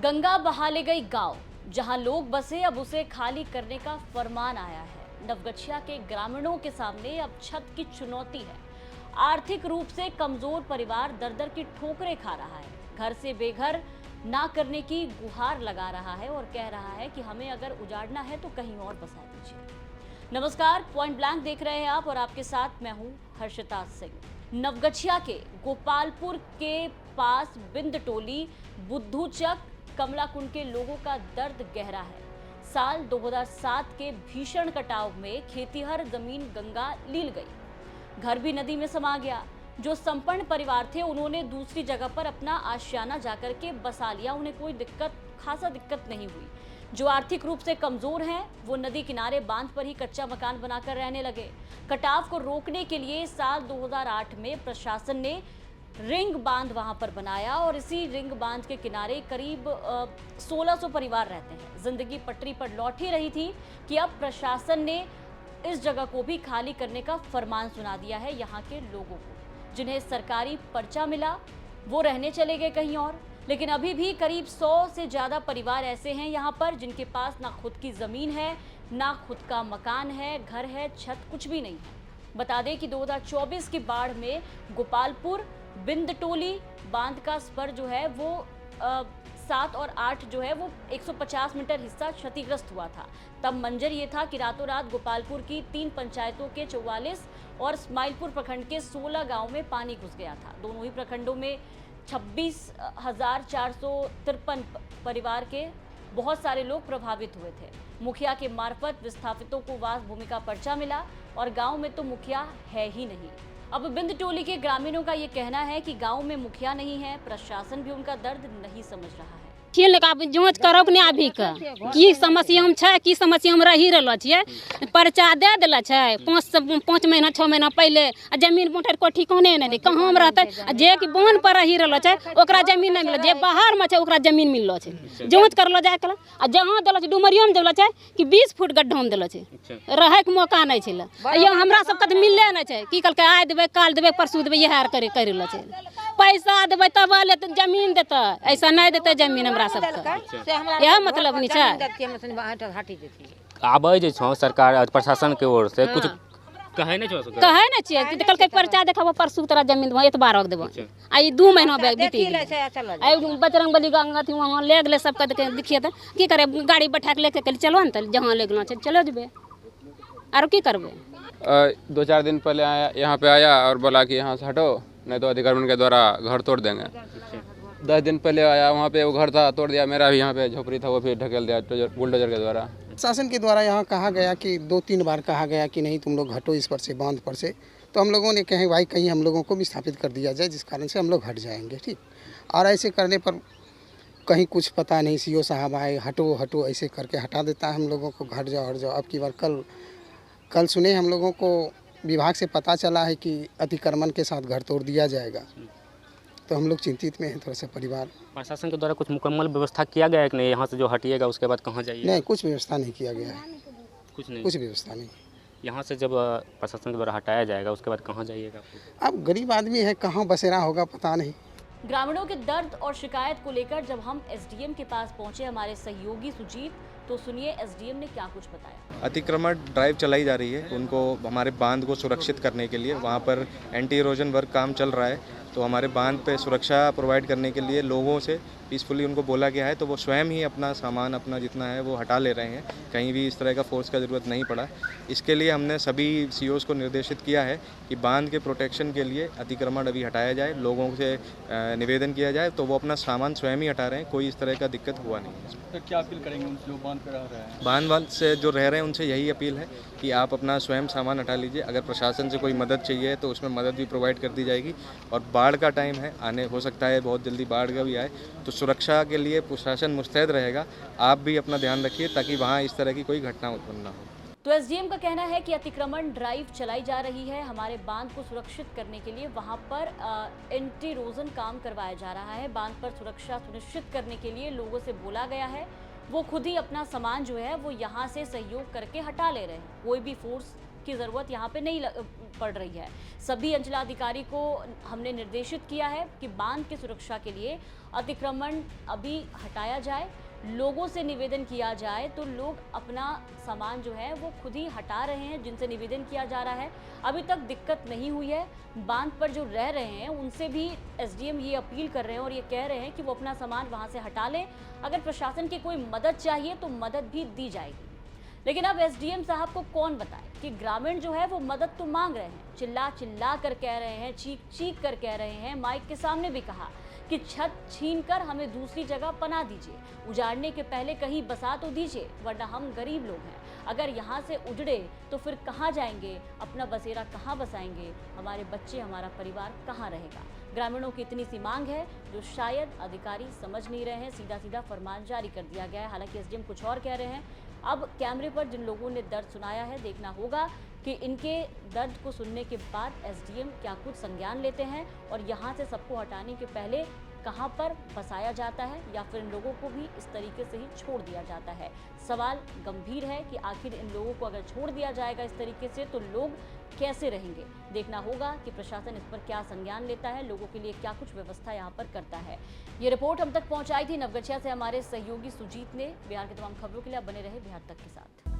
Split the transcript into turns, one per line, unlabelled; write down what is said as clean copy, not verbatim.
गंगा बहा ले गई गांव, जहां लोग बसे अब उसे खाली करने का फरमान आया है। नवगछिया के ग्रामीणों के सामने अब छत की चुनौती है। आर्थिक रूप से कमजोर परिवार दर दर की ठोकरें खा रहा है। घर से बेघर ना करने की गुहार लगा रहा है और कह रहा है कि हमें अगर उजाड़ना है तो कहीं और बसा दीजिए। नमस्कार, पॉइंट ब्लैंक देख रहे हैं आप और आपके साथ मैं हूं हर्षिता सिंह। नवगछिया के गोपालपुर के पास बिंद टोली, बुद्धूचक, कमला कुंड के लोगों का दर्द गहरा है। साल 2007 के भीषण कटाव में खेतीहर जमीन गंगा लील गई, घर भी नदी में समा गया। जो संपन्न परिवार थे उन्होंने दूसरी जगह पर अपना आशियाना जाकर के बसा लिया। उन्हें कोई खासा दिक्कत नहीं हुई। जो आर्थिक रूप से कमजोर हैं वो नदी किनारे बांध पर ही कच्चा मकान बनाकर रहने लगे। कटाव को रोकने के लिए साल 2008 में प्रशासन ने रिंग बांध वहां पर बनाया और इसी रिंग बांध के किनारे करीब 1600 परिवार रहते हैं। जिंदगी पटरी पर लौट ही रही थी कि अब प्रशासन ने इस जगह को भी खाली करने का फरमान सुना दिया है। यहाँ के लोगों को जिन्हें सरकारी पर्चा मिला वो रहने चले गए कहीं और, लेकिन अभी भी करीब 100 से ज्यादा परिवार ऐसे हैं यहाँ पर जिनके पास ना खुद की जमीन है, ना खुद का मकान है, घर है, छत कुछ भी नहीं है। बता दें कि 2024 की बाढ़ में गोपालपुर बिंद टोली बांध का स्पर जो है वो 7 और 8 जो है वो 150 मीटर हिस्सा क्षतिग्रस्त हुआ था। तब मंजर ये था कि रातों रात गोपालपुर की 3 पंचायतों के 44 और स्माइलपुर प्रखंड के 16 गांव में पानी घुस गया था। दोनों ही प्रखंडों में 26,453 परिवार के बहुत सारे लोग प्रभावित हुए थे। मुखिया के मार्फत विस्थापितों को वास भूमि का पर्चा मिला और गांव में तो मुखिया है ही नहीं। अब बिंद टोली के ग्रामीणों का ये कहना है कि गांव में मुखिया नहीं है, प्रशासन भी उनका दर्द नहीं समझ रहा है।
जांच करब ने अभी की समस्या हम छै, की समस्या हम रही रहल छियै। पर्चा दे देला छै 5 महीना 6 महीना पहले। जमीन बांटे को ठिकाने नहीं दे, कहाँ हम रहते। जे कि बांध पर रही रहल छै ओकरा जमीन नहीं मिलल, जे बाहर में छै ओकरा जमीन मिलल छै। जांच करलो जाय कला आ जहां देला छै डुमरिया में देला छै कि 20 फुट गड्ढा में देला छै, रहे के मौका नहीं छै। यो हमरा सब के मिलले नहीं छै। की कहलकै आइ देबे, काल देबे, परसू देबे, इहे आर करे रहल छै। पैसा देबै तब जमीन देते, ऐसा नहीं देते जमीन हमरा सबके। यह मतलब नहीं छै।
आबै जे छौ सरकार प्रशासन के ओर से कुछ कहे नहीं छौ,
कहे नहीं छियै कि कहलकै पर्चा देखाबो, परसू तोरा जमीन देबो, एतबा रख देबो। आ ई 2 महीना बीती गेलै। बजरंगबली गंगा थी वहां ले गेले सबके देखिए त की करे, गाड़ी बैठा के लेके चलो न, त जहां ले गेलो छै चलो जेबे, आरो की करबे।
2-4 दिन पहले आया, यहाँ पे आया और बोला कि यहाँ से हटो नहीं तो अधिकारियों के द्वारा घर तोड़ देंगे। 10 दिन पहले आया, वहाँ पे वो घर था तोड़ दिया। मेरा भी यहाँ पे झोपड़ी था वो भी ढकेल दिया बुलडोजर के द्वारा।
शासन के द्वारा यहाँ कहा गया कि 2-3 बार कहा गया कि नहीं तुम लोग हटो इस पर से, बांध पर से। तो हम लोगों ने कहे भाई कहीं हम लोगों को भी स्थापित कर दिया जाए जिस कारण से हम लोग हट जाएंगे, ठीक। और ऐसे करने पर कहीं कुछ पता नहीं, सीओ साहब आए हटो हटो ऐसे करके हटा देता है हम लोगों को, हट जाओ हट जाओ। अब की बार कल सुने हम लोगों को विभाग से पता चला है कि अतिक्रमण के साथ घर तोड़ दिया जाएगा। तो हम लोग चिंतित में हैं थोड़ा सा परिवार।
प्रशासन के द्वारा कुछ मुकम्मल व्यवस्था किया गया है कि नहीं, यहाँ से जो हटिएगा उसके बाद कहाँ जाइए?
नहीं, कुछ व्यवस्था नहीं किया गया है,
कुछ नहीं,
कुछ व्यवस्था नहीं।
यहाँ से जब प्रशासन के द्वारा हटाया जाएगा उसके बाद कहाँ जाइएगा?
अब गरीब आदमी है, कहाँ बसेरा होगा पता नहीं।
ग्रामीणों के दर्द और शिकायत को लेकर जब हम एसडीएम के पास पहुंचे हमारे सहयोगी सुजीत, तो सुनिए एसडीएम ने क्या कुछ बताया।
अतिक्रमण ड्राइव चलाई जा रही है उनको हमारे बांध को सुरक्षित करने के लिए। वहाँ पर एंटी इरोजन वर्क काम चल रहा है, तो हमारे बांध पे सुरक्षा प्रोवाइड करने के लिए लोगों से पीसफुली उनको बोला गया है। तो वो स्वयं ही अपना सामान अपना जितना है वो हटा ले रहे हैं, कहीं भी इस तरह का फोर्स का ज़रूरत नहीं पड़ा। इसके लिए हमने सभी सीओस को निर्देशित किया है कि बांध के प्रोटेक्शन के लिए अतिक्रमण अभी हटाया जाए, लोगों से निवेदन किया जाए। तो वो अपना सामान स्वयं ही हटा रहे हैं, कोई इस तरह का दिक्कत हुआ नहीं है।
तो क्या अपील करेंगे उनसे जो बांध पर रह रहे हैं?
बांध से जो रह रहे हैं उनसे यही अपील है कि आप अपना स्वयं सामान हटा लीजिए। अगर प्रशासन से कोई मदद चाहिए तो उसमें मदद भी प्रोवाइड कर दी जाएगी। और बाढ़ का टाइम है, आने हो सकता है बहुत जल्दी बाढ़ का भी आए, तो सुरक्षा के लिए प्रशासन मुस्तैद रहेगा। आप भी अपना ध्यान रखिए ताकि वहाँ इस तरह की कोई घटना उत्पन्न ना हो।
तो एसडीएम का कहना है कि अतिक्रमण ड्राइव चलाई जा रही है हमारे बांध को सुरक्षित करने के लिए। वहां पर एंटी इरोजन काम करवाया जा रहा है। बांध पर सुरक्षा सुनिश्चित करने के लिए लोगों से बोला गया है, वो खुद ही अपना सामान जो है वो यहाँ से सहयोग करके हटा ले रहे हैं। कोई भी फोर्स की ज़रूरत यहाँ पे नहीं पड़ रही है। सभी अंचलाधिकारी को हमने निर्देशित किया है कि बांध की सुरक्षा के लिए अतिक्रमण अभी हटाया जाए। लोगों से निवेदन किया जाए तो लोग अपना सामान जो है वो खुद ही हटा रहे हैं, जिनसे निवेदन किया जा रहा है। अभी तक दिक्कत नहीं हुई है। बांध पर जो रह रहे हैं उनसे भी एसडीएम ये अपील कर रहे हैं और ये कह रहे हैं कि वो अपना सामान वहाँ से हटा लें। अगर प्रशासन की कोई मदद चाहिए तो मदद भी दी जाएगी। लेकिन अब एसडीएम साहब को कौन बताए कि ग्रामीण जो है वो मदद तो मांग रहे हैं, चिल्ला चिल्ला कर कह रहे हैं, चीख चीख कर कह रहे हैं। माइक के सामने भी कहा कि छत छीनकर हमें दूसरी जगह पना दीजिए, उजाड़ने के पहले कहीं बसा तो दीजिए, वरना हम गरीब लोग हैं। अगर यहाँ से उजड़े तो फिर कहाँ जाएंगे, अपना बसेरा कहाँ बसाएंगे, हमारे बच्चे, हमारा परिवार कहाँ रहेगा। ग्रामीणों की इतनी सी मांग है जो शायद अधिकारी समझ नहीं रहे हैं। सीधा सीधा फरमान जारी कर दिया गया है। हालांकि एसडीएम कुछ और कह रहे हैं। अब कैमरे पर जिन लोगों ने दर्द सुनाया है, देखना होगा कि इनके दर्द को सुनने के बाद एसडीएम क्या कुछ संज्ञान लेते हैं और यहाँ से सबको हटाने के पहले कहाँ पर बसाया जाता है या फिर इन लोगों को भी इस तरीके से ही छोड़ दिया जाता है। सवाल गंभीर है कि आखिर इन लोगों को अगर छोड़ दिया जाएगा इस तरीके से तो लोग कैसे रहेंगे। देखना होगा कि प्रशासन इस पर क्या संज्ञान लेता है, लोगों के लिए क्या कुछ व्यवस्था यहाँ पर करता है। ये रिपोर्ट हम तक पहुँचाई थी नवगछिया से हमारे सहयोगी सुजीत ने। बिहार की तमाम खबरों के लिए आप बने रहे बिहार तक के साथ।